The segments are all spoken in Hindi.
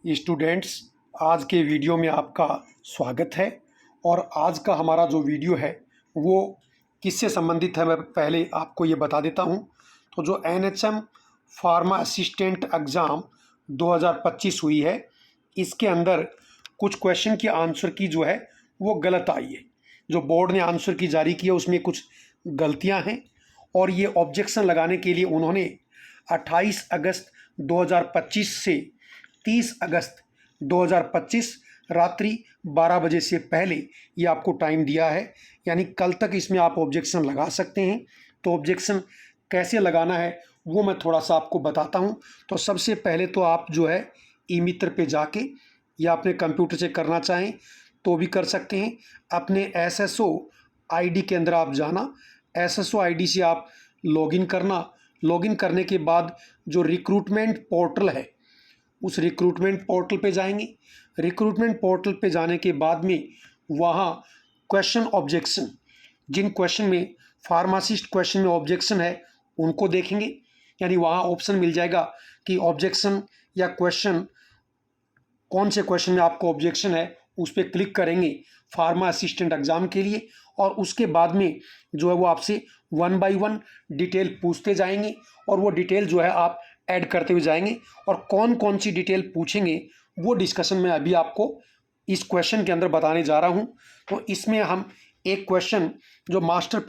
स्टूडेंट्स, आज के वीडियो में आपका स्वागत है। और आज का हमारा जो वीडियो है वो किससे संबंधित है, मैं पहले आपको ये बता देता हूँ। तो जो NHM फार्मा असिस्टेंट एग्ज़ाम 2025 हुई है, इसके अंदर कुछ क्वेश्चन की आंसर की जो है वो गलत आई है। जो बोर्ड ने आंसर की जारी की है उसमें कुछ गलतियां हैं, और ये ऑब्जेक्शन लगाने के लिए उन्होंने 28 अगस्त 2025 से 30 अगस्त 2025 रात्रि 12 बजे से पहले ये आपको टाइम दिया है, यानी कल तक इसमें आप ऑब्जेक्शन लगा सकते हैं। तो ऑब्जेक्शन कैसे लगाना है वो मैं थोड़ा सा आपको बताता हूँ। तो सबसे पहले तो आप जो है ई मित्र पे जाके या अपने कंप्यूटर से करना चाहें तो भी कर सकते हैं। अपने SSO ID के अंदर आप जाना, SSO ID से आप लॉगिन करना। लॉगिन करने के बाद जो रिक्रूटमेंट पोर्टल है उस रिक्रूटमेंट पोर्टल पे जाएंगे। रिक्रूटमेंट पोर्टल पे जाने के बाद में वहाँ क्वेश्चन ऑब्जेक्शन, जिन क्वेश्चन में फार्मासिस्ट क्वेश्चन में ऑब्जेक्शन है उनको देखेंगे, यानी वहाँ ऑप्शन मिल जाएगा कि ऑब्जेक्शन या क्वेश्चन, कौन से क्वेश्चन में आपको ऑब्जेक्शन है उस पर क्लिक करेंगे फार्मा असिस्टेंट एग्ज़ाम के लिए। और उसके बाद में जो है वो आपसे 1 बाय 1 डिटेल पूछते जाएंगे, और वो डिटेल जो है आप ऐड करते हुए जाएंगे। और कौन कौन सी डिटेल पूछेंगे वो डिस्कशन में अभी आपको इस क्वेश्चन के अंदर बताने जा रहा हूँ। तो इसमें हम एक क्वेश्चन जो मास्टर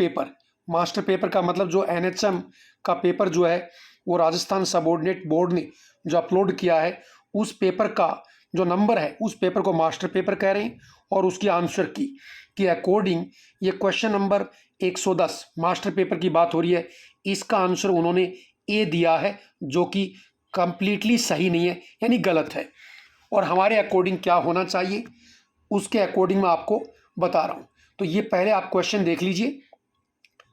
पेपर का मतलब जो NHM का पेपर जो है वो राजस्थान सबऑर्डिनेट बोर्ड ने जो अपलोड किया है उस पेपर का जो नंबर है उस पेपर को मास्टर पेपर कह रहे हैं। और उसकी आंसर की अकॉर्डिंग ये क्वेश्चन नंबर 110 मास्टर पेपर की बात हो रही है, इसका आंसर उन्होंने ए दिया है जो कि कंप्लीटली सही नहीं है, यानी गलत है। और हमारे अकॉर्डिंग क्या होना चाहिए उसके अकॉर्डिंग मैं आपको बता रहा हूँ। तो ये पहले आप क्वेश्चन देख लीजिए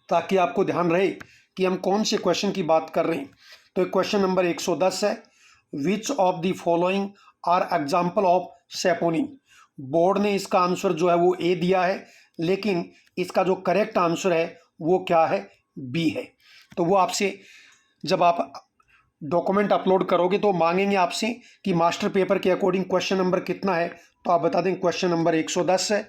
ताकि आपको ध्यान रहे कि हम कौन से क्वेश्चन की बात कर रहे हैं। तो क्वेश्चन नंबर 110 है, which of the following are example of saponin. Board ने इसका आंसर जो है वो ए दिया है, लेकिन इसका जो करेक्ट आंसर है वो क्या है, बी है। तो वो आपसे जब आप डॉक्यूमेंट अपलोड करोगे तो मांगेंगे आपसे कि मास्टर पेपर के अकॉर्डिंग क्वेश्चन नंबर कितना है, तो आप बता दें क्वेश्चन नंबर 110 है।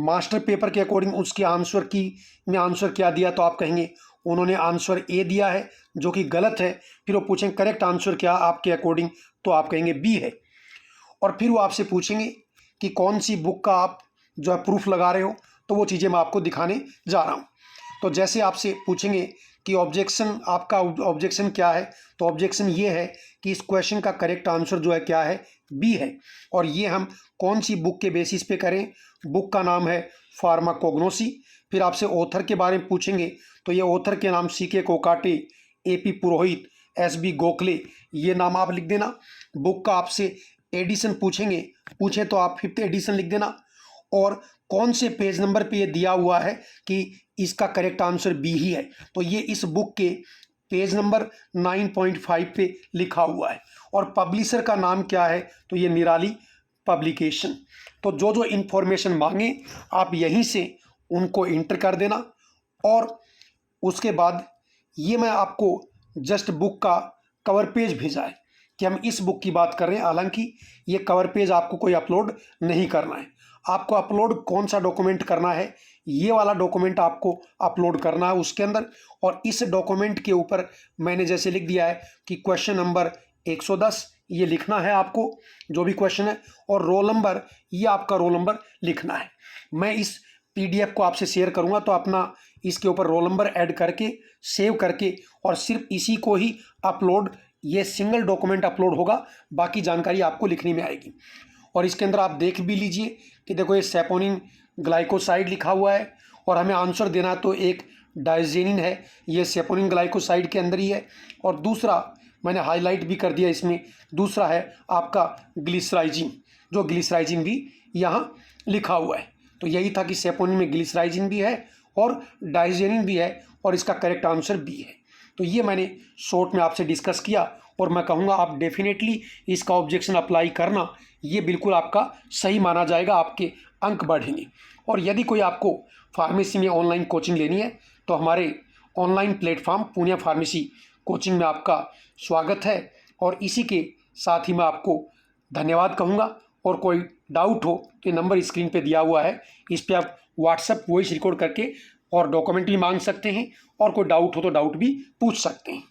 मास्टर पेपर के अकॉर्डिंग उसके आंसर की में आंसर क्या दिया, तो आप कहेंगे उन्होंने आंसर ए दिया है जो कि गलत है। फिर वो पूछेंगे करेक्ट आंसर क्या आपके अकॉर्डिंग, तो आप कहेंगे बी है। और फिर वो आपसे पूछेंगे कि कौन सी बुक का आप जो है प्रूफ लगा रहे हो, तो वो चीज़ें मैं आपको दिखाने जा रहा हूँ। तो जैसे आपसे पूछेंगे कि ऑब्जेक्शन, आपका ऑब्जेक्शन क्या है, तो ऑब्जेक्शन ये है कि इस क्वेश्चन का करेक्ट आंसर जो है क्या है, बी है। और ये हम कौन सी बुक के बेसिस पे करें, बुक का नाम है फार्माकोग्नोसी। फिर आपसे ऑथर के बारे में पूछेंगे, तो ये ऑथर के नाम CK कोकाटे, AP पुरोहित, SB गोखले, ये नाम आप लिख देना। बुक का आपसे एडिशन पूछें तो आप 5th एडिशन लिख देना। और कौन से पेज नंबर पे ये दिया हुआ है कि इसका करेक्ट आंसर बी ही है, तो ये इस बुक के पेज नंबर 9.5 पे लिखा हुआ है। और पब्लिशर का नाम क्या है, तो ये निराली पब्लिकेशन। तो जो जो इन्फॉर्मेशन मांगे आप यहीं से उनको इंटर कर देना। और उसके बाद ये मैं आपको जस्ट बुक का कवर पेज भेजा है कि हम इस बुक की बात कर रहे हैं, हालांकि ये कवर पेज आपको कोई अपलोड नहीं करना है। आपको अपलोड कौन सा डॉक्यूमेंट करना है, ये वाला डॉक्यूमेंट आपको अपलोड करना है उसके अंदर। और इस डॉक्यूमेंट के ऊपर मैंने जैसे लिख दिया है कि क्वेश्चन नंबर 110 ये लिखना है आपको, जो भी क्वेश्चन है। और रोल नंबर, ये आपका रोल नंबर लिखना है। मैं इस PDF को आपसे शेयर करूंगा, तो अपना इसके ऊपर रोल नंबर ऐड करके सेव करके और सिर्फ इसी को ही अपलोड, ये सिंगल डॉक्यूमेंट अपलोड होगा, बाकी जानकारी आपको लिखने में आएगी। और इसके अंदर आप देख भी लीजिए कि देखो ये सेपोनिन ग्लाइकोसाइड लिखा हुआ है, और हमें आंसर देना तो एक डाइजेनिन है, ये सेपोनिन ग्लाइकोसाइड के अंदर ही है। और दूसरा मैंने हाईलाइट भी कर दिया इसमें, दूसरा है आपका ग्लिसराइजिन, जो ग्लिसराइजिन भी यहाँ लिखा हुआ है। तो यही था कि सेपोनिन में ग्लिसराइजिन भी है और डाइजेनिन भी है, और इसका करेक्ट आंसर बी है। तो ये मैंने शॉर्ट में आपसे डिस्कस किया, और मैं कहूँगा आप डेफिनेटली इसका ऑब्जेक्शन अप्लाई करना, ये बिल्कुल आपका सही माना जाएगा, आपके अंक बढ़ेंगे। और यदि कोई आपको फार्मेसी में ऑनलाइन कोचिंग लेनी है तो हमारे online platform Poonia pharmacy coaching में आपका स्वागत है। और इसी के साथ ही मैं आपको धन्यवाद कहूँगा। और कोई डाउट हो तो ये नंबर स्क्रीन पे दिया हुआ है, इस पे आप व्हाट्सएप वॉइस रिकॉर्ड करके और डॉक्यूमेंट भी मांग सकते हैं, और कोई डाउट हो तो डाउट भी पूछ सकते हैं।